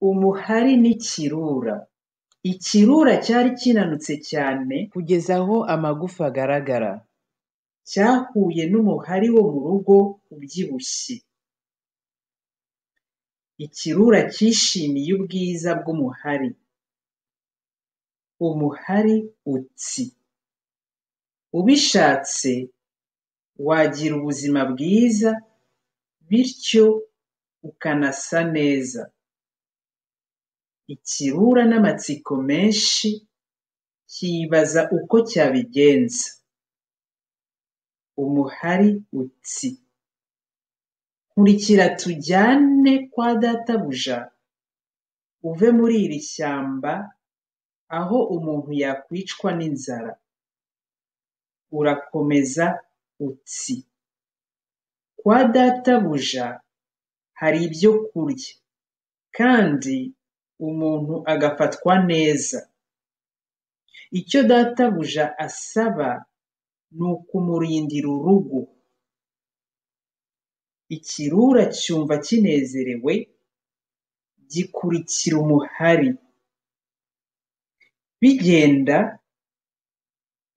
Umuhari n'ikirura. Ikirura cyari kinanutse cyane kugeza aho amagufa agaragara. Cyahuye n'umuhari wo mu rugo ubyibushye. Ikirura cyishimiye ubwiza bw'umuhari. Umuhari utsi. Ubishatse wagira ubuzima bwiza, bityo ukanasa neza. Ikirura n'amatsiko menshi kibaza uko cyabigenza. Umuhari utsi. Nkurikira tujyane kwa databuja, uve muri iri shyamba aho umuntu yakwicwa n'inzara. Urakomeza utsi. Kwa databuja hari ibyo kurya, kandi umuntu agafatwa neza. Icyo databuja asaba ni ukumurindira urugo. Ikirura cyumva kinezerewe, gikurikira umuhari. Bigenda,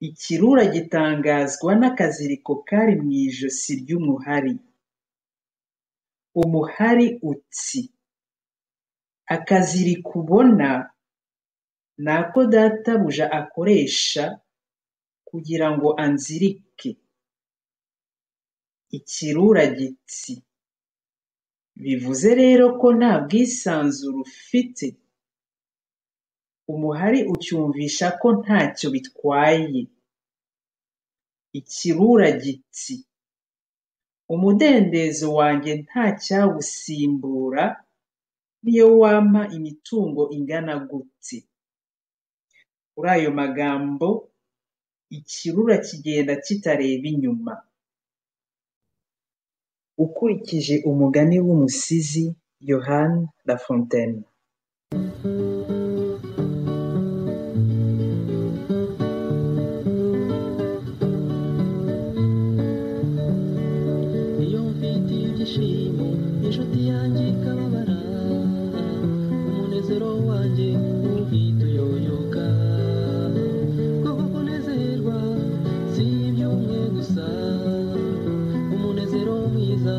ikirura gitangazwa n'akaziriko kari mu ijosi ry'umuhari. Umuhari utsi. Akaziriko ubona ni ako databuja akoresha kugira ngo anzirike. Ikirura gitsi. Bivuze rero ko nta bwisanzure ufite. Umuhari ucyumvisha ko ntacyo bitwaye. Ikirura gitsi. Umudendezo wanjye ntacyawusimbura niyo wampa imitungo ingana gute. Kuri ayo magambo, ikirura kigenda kitareba inyuma. Ukurikije umugani w'umusizi Yohani La Fontaine. Iyo mfite ibyishimo inshuti yanjye ikababara, umunezero wanjye uhita uyoyoka. Kuko kunezerwa si iby'umwe gusa, umunezero mwiza